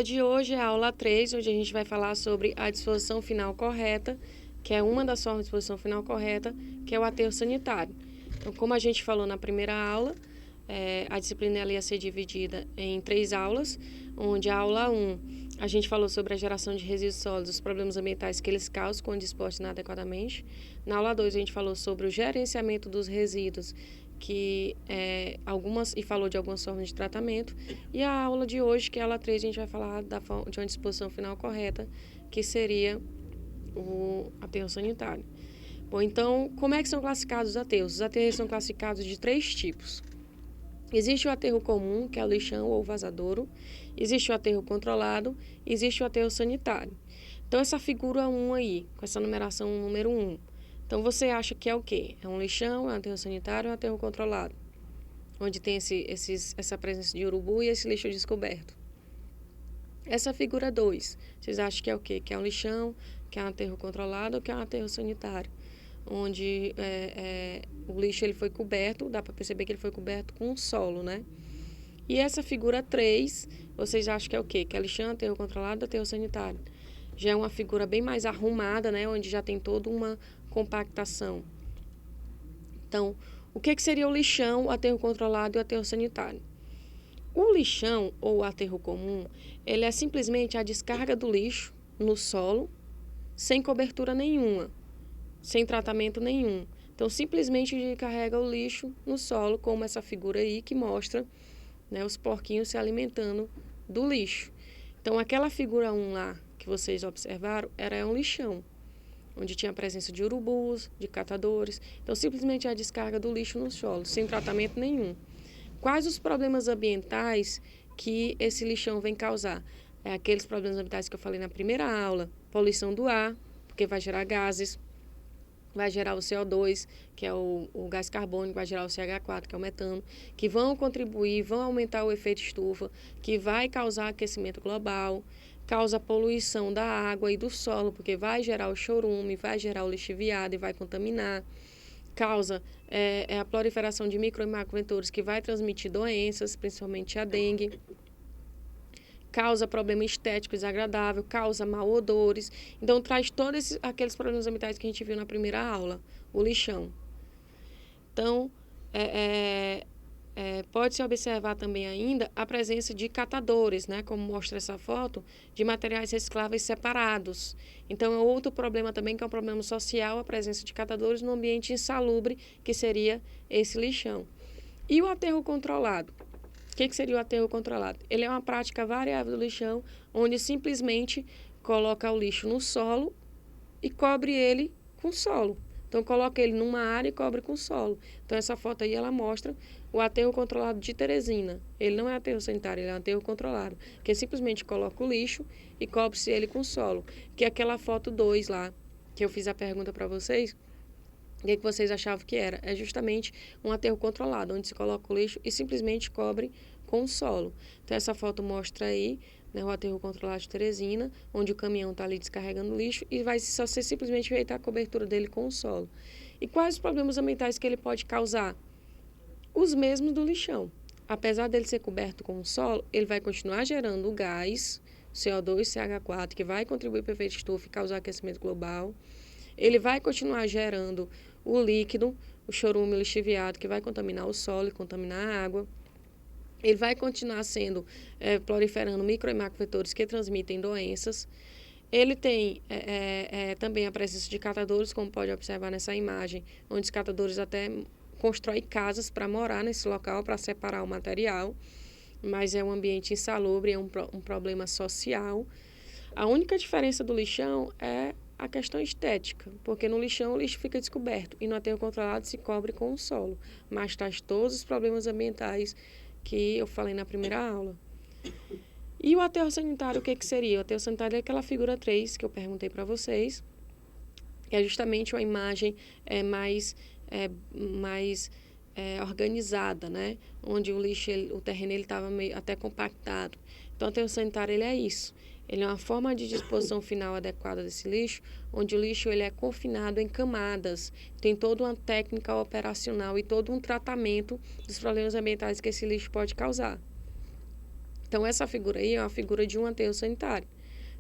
aula de hoje é a aula 3, onde a gente vai falar sobre a disposição final correta, que é uma das formas de disposição final correta, que é o aterro sanitário. Então, como a gente falou na primeira aula, a disciplina ela ia ser dividida em 3 aulas, onde a aula 1 a gente falou sobre a geração de resíduos sólidos, os problemas ambientais que eles causam quando dispostos inadequadamente. Na aula 2 a gente falou sobre o gerenciamento dos resíduos, e falou de algumas formas de tratamento. E a aula de hoje, que é a aula 3, a gente vai falar de uma disposição final correta, que seria o aterro sanitário. Bom, então, como é que são classificados os aterros? Os aterros são classificados de 3 tipos. Existe o aterro comum, que é o lixão ou vazadouro. Existe o aterro controlado. Existe o aterro sanitário. Então, essa figura 1 aí, com essa numeração número 1. Então, você acha que é o quê? É um lixão, é um aterro sanitário ou é um aterro controlado? Onde tem essa presença de urubu e esse lixo descoberto. Essa figura 2, vocês acham que é o quê? Que é um lixão, que é um aterro controlado ou que é um aterro sanitário? Onde o lixo ele foi coberto, dá para perceber que ele foi coberto com solo, né? E essa figura 3, vocês acham que é o quê? Que é lixão, aterro controlado, aterro sanitário. Já é uma figura bem mais arrumada, né? Onde já tem toda uma compactação. Então, o que seria o lixão, o aterro controlado e o aterro sanitário? O lixão, ou o aterro comum, ele é simplesmente a descarga do lixo no solo, sem cobertura nenhuma, sem tratamento nenhum. Então, simplesmente carrega o lixo no solo, como essa figura aí que mostra, né, os porquinhos se alimentando do lixo. Então, aquela figura 1 lá que vocês observaram era um lixão, onde tinha a presença de urubus, de catadores. Então, simplesmente a descarga do lixo no solo, sem tratamento nenhum. Quais os problemas ambientais que esse lixão vem causar? Aqueles problemas ambientais que eu falei na primeira aula: poluição do ar, porque vai gerar gases, vai gerar o CO2, que é o gás carbônico, vai gerar o CH4, que é o metano, que vão contribuir, vão aumentar o efeito estufa, que vai causar aquecimento global, causa poluição da água e do solo, porque vai gerar o chorume, vai gerar o lixiviado e vai contaminar, causa a proliferação de micro e macroventores, que vai transmitir doenças, principalmente a dengue, causa problema estético desagradável, causa mau odores. Então, traz todos aqueles problemas ambientais que a gente viu na primeira aula, o lixão. Então, pode-se observar também ainda a presença de catadores, né, como mostra essa foto, de materiais recicláveis separados. Então, é outro problema também, que é um problema social, a presença de catadores no ambiente insalubre, que seria esse lixão. E o aterro controlado? O que seria o aterro controlado? Ele é uma prática variável do lixão, onde simplesmente coloca o lixo no solo e cobre ele com solo. Então, coloca ele numa área e cobre com solo. Então, essa foto aí, ela mostra o aterro controlado de Teresina. Ele não é aterro sanitário, ele é um aterro controlado, que simplesmente coloca o lixo e cobre-se ele com solo. Que é aquela foto 2 lá, que eu fiz a pergunta para vocês. O que vocês achavam que era? É justamente um aterro controlado, onde se coloca o lixo e simplesmente cobre com o solo. Então, essa foto mostra aí, né, o aterro controlado de Teresina, onde o caminhão está ali descarregando lixo e vai só ser simplesmente feita a cobertura dele com o solo. E quais os problemas ambientais que ele pode causar? Os mesmos do lixão. Apesar dele ser coberto com o solo, ele vai continuar gerando o gás, CO2, CH4, que vai contribuir para o efeito estufa e causar aquecimento global. Ele vai continuar gerando o líquido, o chorume lixiviado, que vai contaminar o solo e contaminar a água. Ele vai continuar proliferando micro e macrovetores que transmitem doenças. Ele tem também a presença de catadores, como pode observar nessa imagem, onde os catadores até constroem casas para morar nesse local, para separar o material, mas é um ambiente insalubre, é um problema social. A única diferença do lixão é a questão estética, porque no lixão o lixo fica descoberto e no aterro controlado se cobre com o solo, mas traz todos os problemas ambientais que eu falei na primeira aula. E o aterro sanitário, o que seria? O aterro sanitário é aquela figura 3 que eu perguntei para vocês, que é justamente uma imagem mais organizada, né? Onde o lixo, o terreno estava meio até compactado. Então, o aterro sanitário ele é isso. Ele é uma forma de disposição final adequada desse lixo, onde o lixo ele é confinado em camadas. Tem toda uma técnica operacional e todo um tratamento dos problemas ambientais que esse lixo pode causar. Então, essa figura aí é uma figura de um aterro sanitário.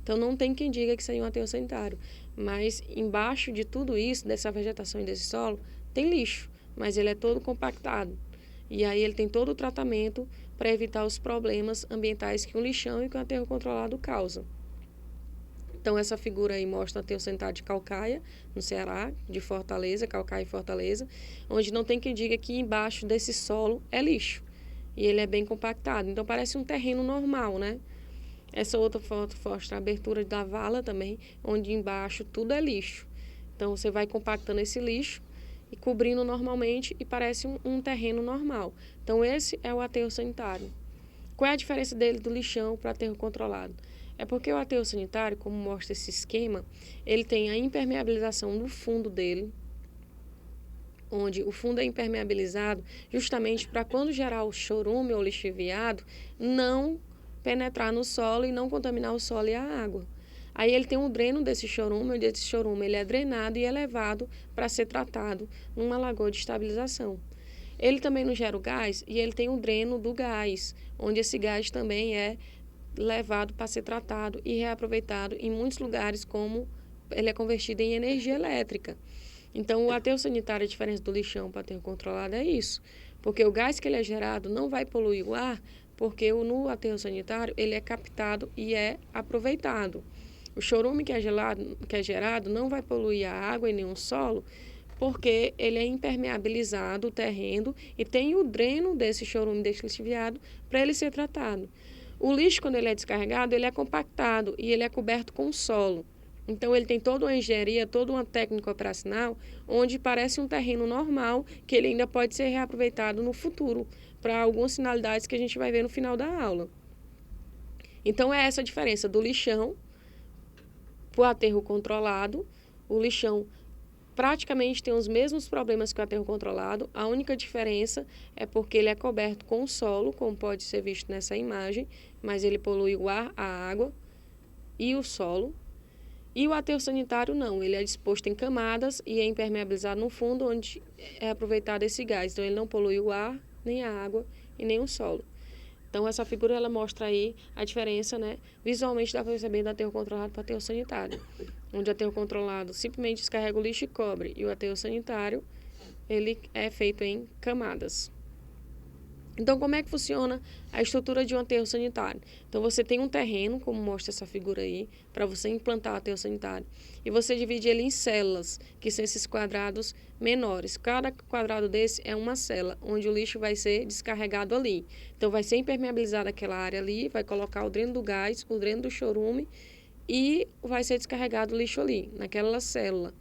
Então, não tem quem diga que seria um aterro sanitário. Mas, embaixo de tudo isso, dessa vegetação e desse solo, tem lixo. Mas ele é todo compactado. E aí, ele tem todo o tratamento para evitar os problemas ambientais que um lixão e que um aterro controlado causam. Então, essa figura aí mostra um aterro sanitário de Caucaia, no Ceará, de Fortaleza, Caucaia e Fortaleza, onde não tem quem diga que embaixo desse solo é lixo. E ele é bem compactado. Então, parece um terreno normal, né? Essa outra foto mostra a abertura da vala também, onde embaixo tudo é lixo. Então, você vai compactando esse lixo e cobrindo normalmente e parece um terreno normal. Então, esse é o aterro sanitário. Qual é a diferença dele do lixão para aterro controlado? É porque o aterro sanitário, como mostra esse esquema, ele tem a impermeabilização no fundo dele, onde o fundo é impermeabilizado justamente para quando gerar o chorume ou lixiviado, não penetrar no solo e não contaminar o solo e a água. Aí ele tem um dreno desse chorume, onde esse chorume ele é drenado e é levado para ser tratado numa lagoa de estabilização. Ele também não gera o gás e ele tem um dreno do gás, onde esse gás também é levado para ser tratado e reaproveitado em muitos lugares, como ele é convertido em energia elétrica. Então, o aterro sanitário, a diferença do lixão para aterro controlado é isso, porque o gás que ele é gerado não vai poluir o ar, porque no aterro sanitário ele é captado e é aproveitado. O chorume que é gerado não vai poluir a água e nem o solo, porque ele é impermeabilizado, o terreno, e tem o dreno desse chorume, desse lixiviado, para ele ser tratado. O lixo, quando ele é descarregado, ele é compactado e ele é coberto com solo. Então, ele tem toda uma engenharia, toda uma técnica operacional, onde parece um terreno normal, que ele ainda pode ser reaproveitado no futuro, para algumas finalidades que a gente vai ver no final da aula. Então, é essa a diferença do lixão para o aterro controlado. O lixão praticamente tem os mesmos problemas que o aterro controlado. A única diferença é porque ele é coberto com solo, como pode ser visto nessa imagem, mas ele polui o ar, a água e o solo. E o aterro sanitário não, ele é disposto em camadas e é impermeabilizado no fundo, onde é aproveitado esse gás. Então, ele não polui o ar, nem a água e nem o solo. Então, essa figura ela mostra aí a diferença, né? Visualmente dá para perceber do aterro controlado para o aterro sanitário. Onde o aterro controlado simplesmente descarrega o lixo e cobre. E o aterro sanitário, ele é feito em camadas. Então, como é que funciona a estrutura de um aterro sanitário? Então, você tem um terreno, como mostra essa figura aí, para você implantar o aterro sanitário. E você divide ele em células, que são esses quadrados menores. Cada quadrado desse é uma célula, onde o lixo vai ser descarregado ali. Então, vai ser impermeabilizada aquela área ali, vai colocar o dreno do gás, o dreno do chorume, e vai ser descarregado o lixo ali, naquela célula.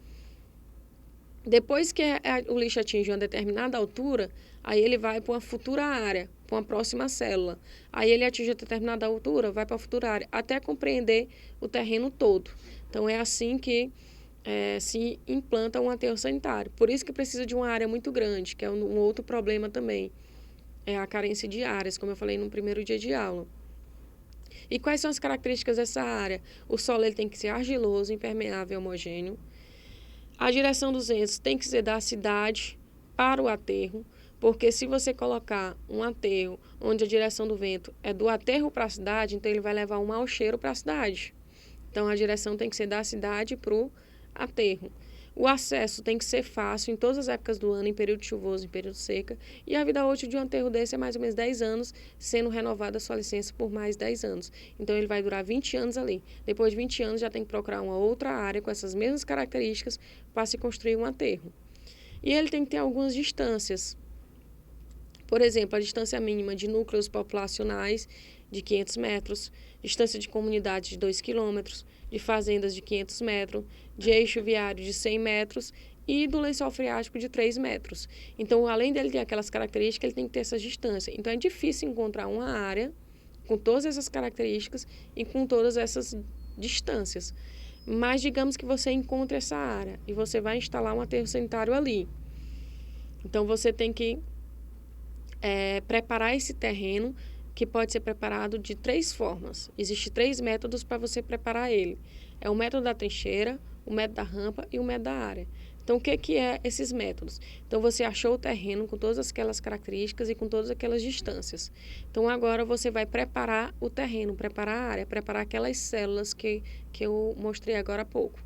Depois que o lixo atinge uma determinada altura, aí ele vai para uma futura área, para uma próxima célula. Aí ele atinge a determinada altura, vai para a futura área, até compreender o terreno todo. Então, é assim que se implanta um aterro sanitário. Por isso que precisa de uma área muito grande, que é um outro problema também. É a carência de áreas, como eu falei no primeiro dia de aula. E quais são as características dessa área? O solo ele tem que ser argiloso, impermeável, homogêneo. A direção dos ventos tem que ser da cidade para o aterro, porque se você colocar um aterro onde a direção do vento é do aterro para a cidade, então ele vai levar um mau cheiro para a cidade. Então, a direção tem que ser da cidade para o aterro. O acesso tem que ser fácil em todas as épocas do ano, em período chuvoso, em período seca. E a vida útil de um aterro desse é mais ou menos 10 anos, sendo renovada a sua licença por mais 10 anos. Então, ele vai durar 20 anos ali. Depois de 20 anos, já tem que procurar uma outra área com essas mesmas características para se construir um aterro. E ele tem que ter algumas distâncias. Por exemplo, a distância mínima de núcleos populacionais de 500 metros, distância de comunidades de 2 quilômetros, de fazendas de 500 metros, de eixo viário de 100 metros e do lençol freático de 3 metros. Então, além dele ter aquelas características, ele tem que ter essas distâncias. Então, é difícil encontrar uma área com todas essas características e com todas essas distâncias. Mas, digamos que você encontre essa área e você vai instalar um aterro sanitário ali. Então, você tem que preparar esse terreno, que pode ser preparado de 3 formas. Existem 3 métodos para você preparar ele. É o método da trincheira, o método da rampa e o método da área. Então, Então, o que é esses métodos? Então, você achou o terreno com todas aquelas características e com todas aquelas distâncias. Então, agora você vai preparar o terreno, preparar a área, preparar aquelas células que eu mostrei agora há pouco.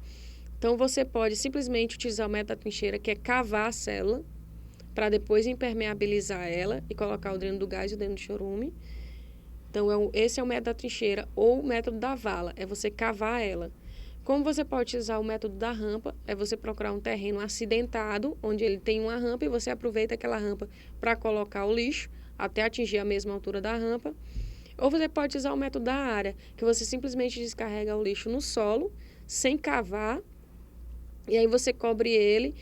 Então, você pode simplesmente utilizar o método da trincheira, que é cavar a célula, para depois impermeabilizar ela e colocar o dreno do gás e o dreno do chorume. Então, esse é o método da trincheira ou o método da vala, é você cavar ela. Como você pode utilizar o método da rampa, é você procurar um terreno acidentado, onde ele tem uma rampa e você aproveita aquela rampa para colocar o lixo até atingir a mesma altura da rampa. Ou você pode usar o método da área, que você simplesmente descarrega o lixo no solo, sem cavar, e aí você cobre ele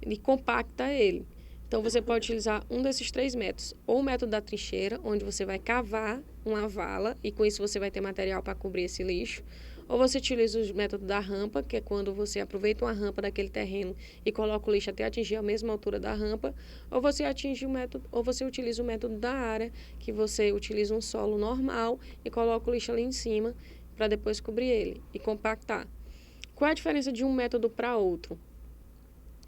e compacta ele. Então, você pode utilizar um desses 3 métodos. Ou o método da trincheira, onde você vai cavar uma vala e com isso você vai ter material para cobrir esse lixo. Ou você utiliza o método da rampa, que é quando você aproveita uma rampa daquele terreno e coloca o lixo até atingir a mesma altura da rampa. Ou você utiliza o método da área, que você utiliza um solo normal e coloca o lixo ali em cima para depois cobrir ele e compactar. Qual é a diferença de um método para outro?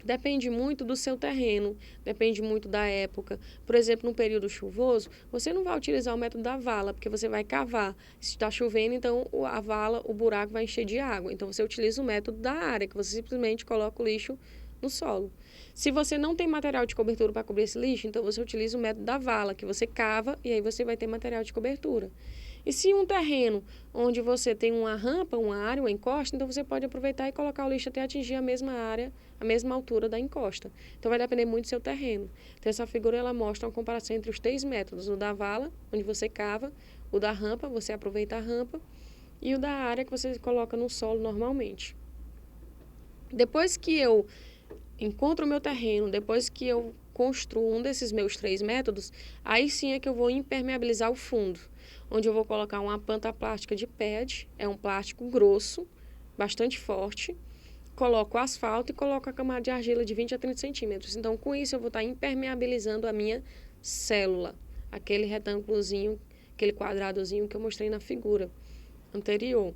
Depende muito do seu terreno, depende muito da época. Por exemplo, no período chuvoso, você não vai utilizar o método da vala, porque você vai cavar. Se está chovendo, então a vala, o buraco vai encher de água. Então, você utiliza o método da área, que você simplesmente coloca o lixo no solo. Se você não tem material de cobertura para cobrir esse lixo, então você utiliza o método da vala, que você cava e aí você vai ter material de cobertura. E se um terreno onde você tem uma rampa, uma área, uma encosta, então você pode aproveitar e colocar o lixo até atingir a mesma área, a mesma altura da encosta. Então vai depender muito do seu terreno. Então essa figura ela mostra uma comparação entre os 3 métodos, o da vala, onde você cava, o da rampa, você aproveita a rampa, e o da área que você coloca no solo normalmente. Depois que eu encontro o meu terreno, depois que eu construo um desses meus 3 métodos, aí sim é que eu vou impermeabilizar o fundo, onde eu vou colocar uma panta plástica de PED, é um plástico grosso, bastante forte, coloco o asfalto e coloco a camada de argila de 20 a 30 centímetros. Então, com isso, eu vou estar impermeabilizando a minha célula, aquele retângulozinho, aquele quadradozinho que eu mostrei na figura anterior.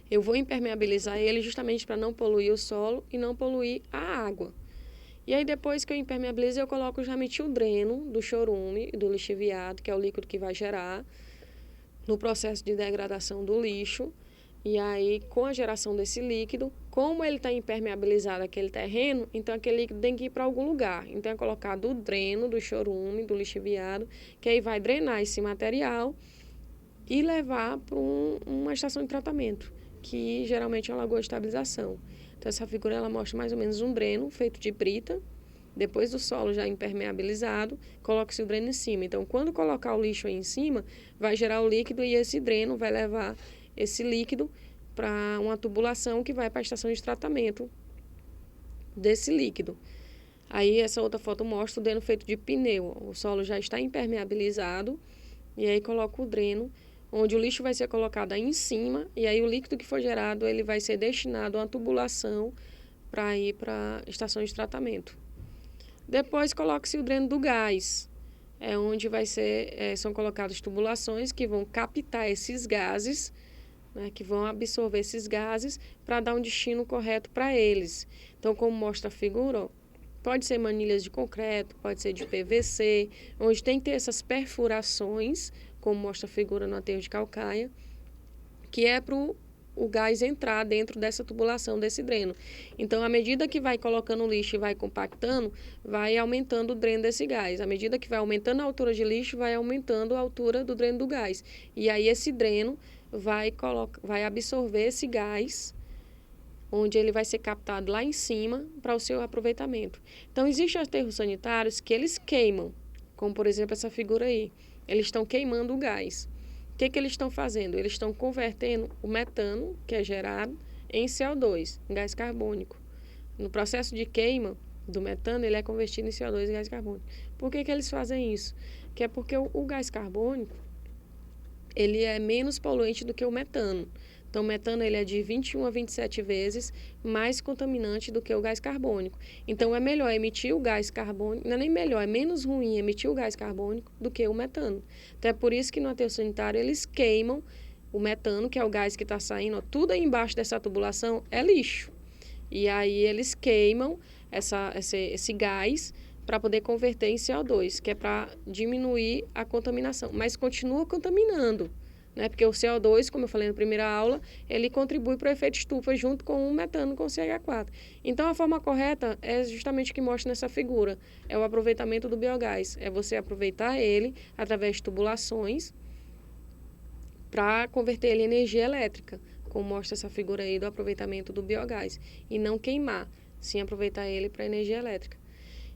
Eu vou impermeabilizar ele justamente para não poluir o solo e não poluir a água. E aí, depois que eu impermeabilizo, eu coloco justamente o dreno do chorume e do lixiviado, que é o líquido que vai gerar no processo de degradação do lixo. E aí, com a geração desse líquido, como ele está impermeabilizado aquele terreno, então aquele líquido tem que ir para algum lugar. Então, é colocado o dreno do chorume, do lixiviado, que aí vai drenar esse material e levar para uma estação de tratamento, que geralmente é uma lagoa de estabilização. Então, essa figura ela mostra mais ou menos um dreno feito de brita, depois do solo já impermeabilizado, coloca-se o dreno em cima. Então, quando colocar o lixo aí em cima, vai gerar o líquido e esse dreno vai levar esse líquido para uma tubulação que vai para a estação de tratamento desse líquido. Aí, essa outra foto mostra o dreno feito de pneu. O solo já está impermeabilizado e aí coloca o dreno, onde o lixo vai ser colocado aí em cima, e aí o líquido que for gerado, ele vai ser destinado a uma tubulação para ir para a estação de tratamento. Depois coloca-se o dreno do gás, onde são colocadas tubulações que vão captar esses gases, né, que vão absorver esses gases para dar um destino correto para eles. Então, como mostra a figura, ó, pode ser manilhas de concreto, pode ser de PVC, onde tem que ter essas perfurações, como mostra a figura no aterro de calcaia, que é para o gás entrar dentro dessa tubulação, desse dreno. Então, à medida que vai colocando o lixo e vai compactando, vai aumentando o dreno desse gás. À medida que vai aumentando a altura de lixo, vai aumentando a altura do dreno do gás. E aí, esse dreno vai absorver esse gás, onde ele vai ser captado lá em cima para o seu aproveitamento. Então, existem aterros sanitários que eles queimam, como, por exemplo, essa figura aí. Eles estão queimando o gás. O que eles estão fazendo? Eles estão convertendo o metano, que é gerado, em CO2, em gás carbônico. No processo de queima do metano, ele é convertido em CO2, em gás carbônico. Por que eles fazem isso? Que é porque o gás carbônico, ele é menos poluente do que o metano. Então, o metano ele é de 21 a 27 vezes mais contaminante do que o gás carbônico. Então, é melhor emitir o gás carbônico, não é nem melhor, é menos ruim emitir o gás carbônico do que o metano. Então, é por isso que no aterro sanitário eles queimam o metano, que é o gás que está saindo, ó, tudo aí embaixo dessa tubulação é lixo. E aí eles queimam esse gás para poder converter em CO2, que é para diminuir a contaminação. Mas continua contaminando, né? Porque o CO2, como eu falei na primeira aula, ele contribui para o efeito estufa junto com o metano com o CH4. Então, a forma correta é justamente o que mostra nessa figura. É o aproveitamento do biogás. É você aproveitar ele através de tubulações para converter ele em energia elétrica, como mostra essa figura aí do aproveitamento do biogás. E não queimar, sim aproveitar ele para energia elétrica.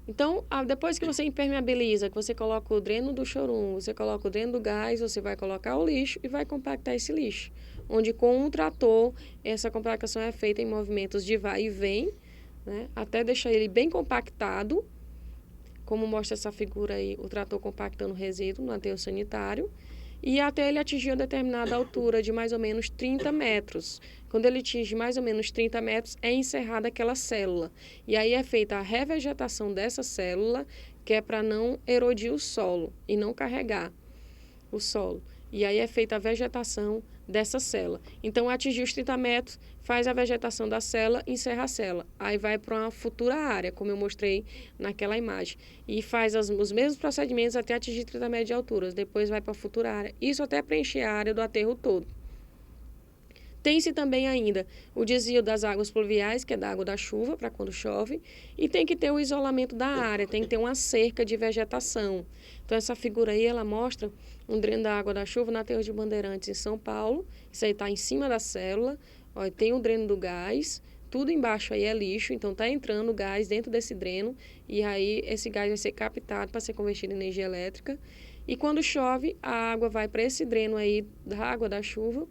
Então, depois que você impermeabiliza, que você coloca o dreno do chorume, você coloca o dreno do gás, você vai colocar o lixo e vai compactar esse lixo. Onde com um trator, essa compactação é feita em movimentos de vai e vem, né, até deixar ele bem compactado, como mostra essa figura aí, o trator compactando o resíduo no aterro sanitário, e até ele atingir uma determinada altura de mais ou menos 30 metros. Quando ele atinge mais ou menos 30 metros, é encerrada aquela célula. E aí é feita a revegetação dessa célula, que é para não erodir o solo e não carregar o solo. E aí é feita a vegetação dessa célula. Então, atingir os 30 metros, faz a vegetação da célula, encerra a célula. Aí vai para uma futura área, como eu mostrei naquela imagem. E faz os mesmos procedimentos até atingir 30 metros de altura. Depois vai para a futura área. Isso até preencher a área do aterro todo. Tem-se também ainda o desvio das águas pluviais, que é da água da chuva, para quando chove, e tem que ter o isolamento da área, tem que ter uma cerca de vegetação. Então, essa figura aí, ela mostra um dreno da água da chuva na Aterro de Bandeirantes, em São Paulo. Isso aí está em cima da célula. Ó, tem o dreno do gás, tudo embaixo aí é lixo, então está entrando gás dentro desse dreno, e aí esse gás vai ser captado para ser convertido em energia elétrica. E quando chove, a água vai para esse dreno aí da água da chuva,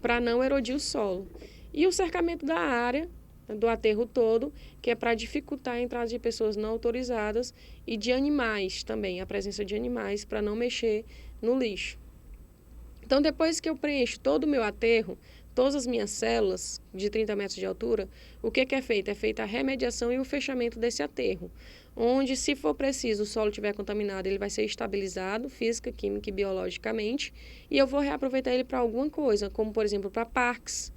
para não erodir o solo. E o cercamento da área, do aterro todo, que é para dificultar a entrada de pessoas não autorizadas e de animais também, a presença de animais, para não mexer no lixo. Então, depois que eu preencho todo o meu aterro, todas as minhas células de 30 metros de altura, o que é feito? É feita a remediação e o fechamento desse aterro, onde, se for preciso, o solo estiver contaminado, ele vai ser estabilizado física, química e biologicamente, e eu vou reaproveitar ele para alguma coisa, como, por exemplo, para parques,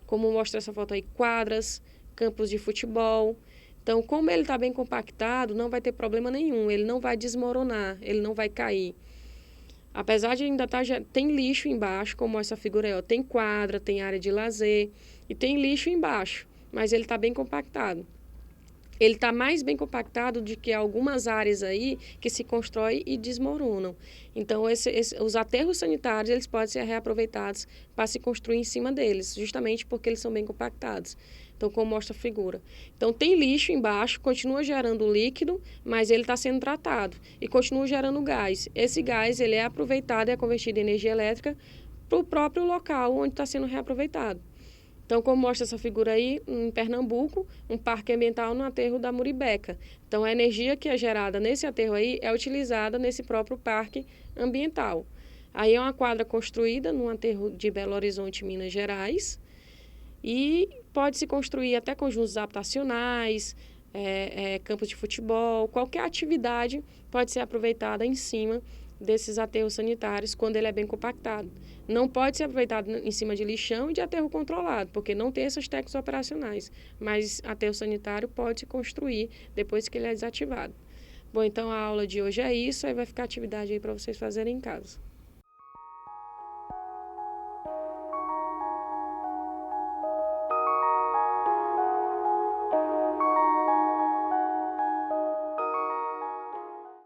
como mostra essa foto aí, quadras, campos de futebol. Então, como ele está bem compactado, não vai ter problema nenhum, ele não vai desmoronar, ele não vai cair. Apesar de ainda estar, tem lixo embaixo, como essa figura aí, ó, tem quadra, tem área de lazer e tem lixo embaixo, mas ele está bem compactado. Ele está mais bem compactado do que algumas áreas aí que se constroem e desmoronam. Então, os aterros sanitários, eles podem ser reaproveitados para se construir em cima deles, justamente porque eles são bem compactados. Então, como mostra a figura. Então, tem lixo embaixo, continua gerando líquido, mas ele está sendo tratado e continua gerando gás. Esse gás, ele é aproveitado e é convertido em energia elétrica para o próprio local onde está sendo reaproveitado. Então, como mostra essa figura aí, em Pernambuco, um parque ambiental no aterro da Muribeca. Então, a energia que é gerada nesse aterro aí é utilizada nesse próprio parque ambiental. Aí é uma quadra construída no aterro de Belo Horizonte, Minas Gerais, e pode-se construir até conjuntos habitacionais, campos de futebol, qualquer atividade pode ser aproveitada em cima desses aterros sanitários quando ele é bem compactado. Não pode ser aproveitado em cima de lixão e de aterro controlado, porque não tem essas técnicas operacionais, mas aterro sanitário pode se construir depois que ele é desativado. Bom, então a aula de hoje é isso, aí vai ficar atividade aí para vocês fazerem em casa.